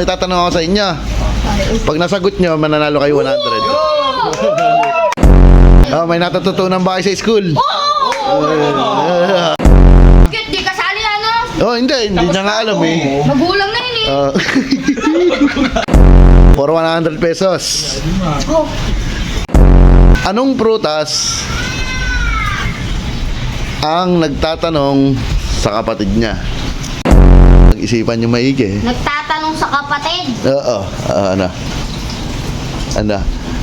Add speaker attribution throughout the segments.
Speaker 1: May tatanong ako sa inyo. Pag nasagot nyo, mananalo kayo 100. Oh, may natututunan ba kayo sa school?
Speaker 2: Bakit di kasali ano?
Speaker 1: Oh, hindi niya nga alam eh.
Speaker 2: Magulang na yun eh.
Speaker 1: For 100 pesos.
Speaker 2: Oh.
Speaker 1: Anong prutas ang nagtatanong sa kapatid niya? Pag-isipan niyo maigi.
Speaker 2: Nagtatanong sa kapatid.
Speaker 1: Oo. Ano? Ano?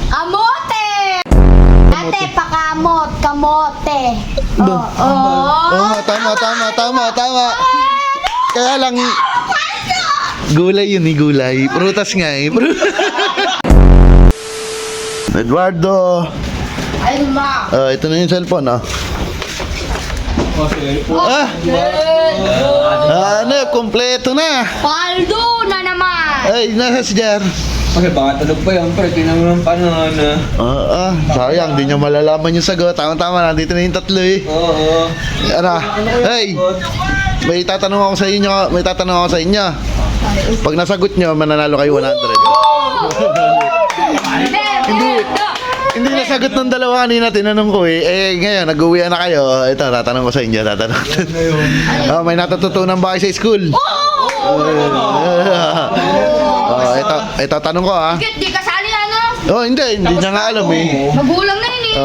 Speaker 2: Kamote! Ate, pakamot, kamote.
Speaker 1: Tama. Kaya lang, gulay yun eh, gulay. Prutas nga eh. Eduardo.
Speaker 2: Ayun ma.
Speaker 1: Ito na yung cellphone, ah. Ano, kompleto na.
Speaker 2: Paldo na naman.
Speaker 1: Ay, nasa si Jar.
Speaker 3: Okay, baka tulog pa yan, pre. Tingnan mo ng panahon,
Speaker 1: Sayang, di niya malalaman yung sagot. Tama, nandito na yung tatlo eh.
Speaker 3: Oo.
Speaker 1: Ano? Hey! May tatanong ako sa inyo. Pag nasagot nyo, mananalo kayo 100. Hindi nasagot ng dalawa kanina, tinanong ko eh. Ngayon, nag-uwian na kayo. Ito, tatanong ko sa inyo. May natututunan ba kayo sa school? Ito, tanong ko ha.
Speaker 2: Bakit di kasali ano?
Speaker 1: Oh, hindi niya nga alam eh.
Speaker 2: Magulang na yun eh.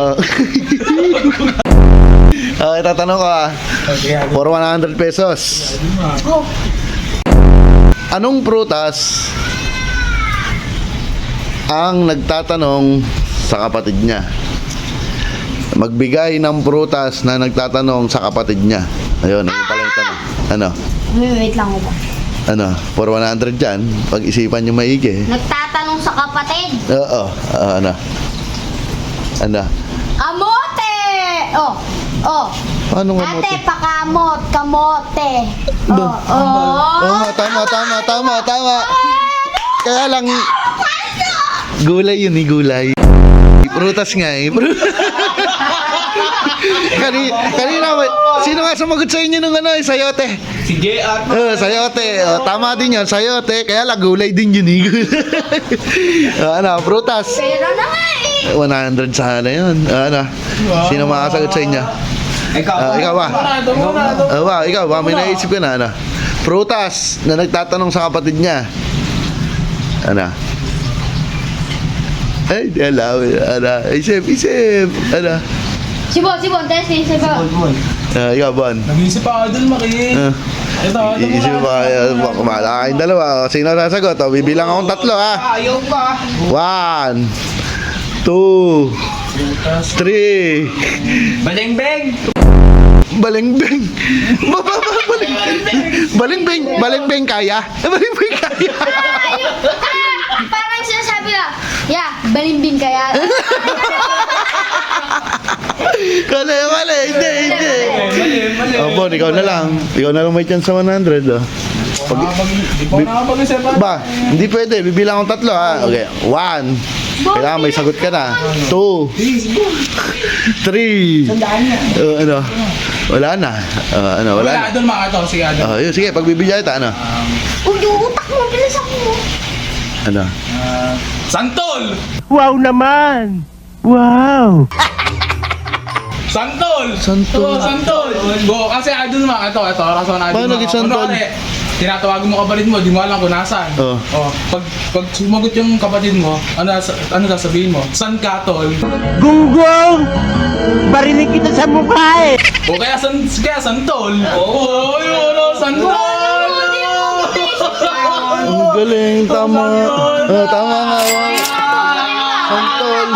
Speaker 1: Ito, tanong ko ha. For 100 pesos.
Speaker 2: Oh.
Speaker 1: Anong prutas ang nagtatanong sa kapatid niya? Magbigay ng prutas na nagtatanong sa kapatid niya. Ayun pala yung tanong. Ano?
Speaker 2: Wait lang ko ba?
Speaker 1: Ano? For 100 dyan. Pag-isipan niyo maigi.
Speaker 2: Nagtatanong sa kapatid.
Speaker 1: Oo. Ano? Ano?
Speaker 2: Kamote! Oh.
Speaker 1: Paano nga
Speaker 2: Ate, pakamot, kamote.
Speaker 1: Tama. Kaya lang, gulay yun eh, gulay. Prutas nga eh. Kanina, sino nga sumagot sa inyo nung ano eh, sayote?
Speaker 3: Si JR.
Speaker 1: Sayote. Tama din yan, sayote. Kaya lang, gulay din yun eh. Ano, prutas.
Speaker 2: Pera na nga eh.
Speaker 1: 100 sana yun. Ano, sino makasagot sa inyo? Ikaw ba? Ikaw ba? May naisip ka na, ano? Prutas na nagtatanong sa kapatid niya. Ano? Ay, di alam. Ano? Isip. Ano?
Speaker 2: Sibon, testing, sibon.
Speaker 1: Ikaw, Bon.
Speaker 3: Nag-iisip ako dun, Maki. Ito,
Speaker 1: Isip ba? Kumala kayong dalawa. Sino sasagot? Bibilang akong tatlo, ha?
Speaker 3: Ayaw pa.
Speaker 1: 1, 2, 3.
Speaker 3: Balengbeng.
Speaker 1: Balengbeng. Balengbeng kaya? Balengbeng kaya?
Speaker 2: Parang sinasabi na, balimbing kaya.
Speaker 1: Mali. Hindi. Bon, ikaw na lang. Ikaw na lang may chance sa 100, oh.
Speaker 3: Di pa nakapag-isipan.
Speaker 1: Ba, hindi pwede. Bibilang akong tatlo, ha? Okay. 1. Kailangan may sagot ka na. 2. 3. Ano? Wala na. Wala na.
Speaker 3: Adol, makato. Sige, Adol.
Speaker 1: Sige, pagbibigyan kita, ano?
Speaker 2: Yung utak mo, bilis ako.
Speaker 1: Ano?
Speaker 3: Santol!
Speaker 4: Wow naman! Wow!
Speaker 3: Santol!
Speaker 1: Santol.
Speaker 3: Santol! Go, kasi Adol, makato. Ito, rason na
Speaker 1: Paano naging santol?
Speaker 3: Tinatawagan mo kapatid mo, di mo alam kung nasaan. Pag sumagot yung kapatid mo, ano sasabihin mo? San ka, tol?
Speaker 4: Gunggong! Barinig kita sa mukha eh!
Speaker 3: O kaya santol? Oo, yun, santol!
Speaker 1: Ang galing, tama. Tama nga. Santol.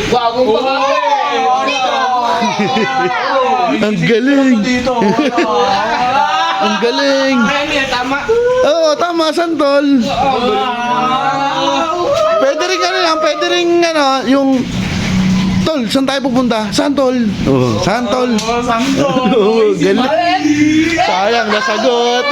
Speaker 3: Wagong pangalan!
Speaker 1: Ang galing.
Speaker 3: Dito!
Speaker 1: Ang galing.
Speaker 3: Tama!
Speaker 1: Oo, tama, santol. Pwede rin yung Tol, saan tayo pupunta? Santol. Santol.
Speaker 3: Santol!
Speaker 1: Galing. Sayang, nasagot.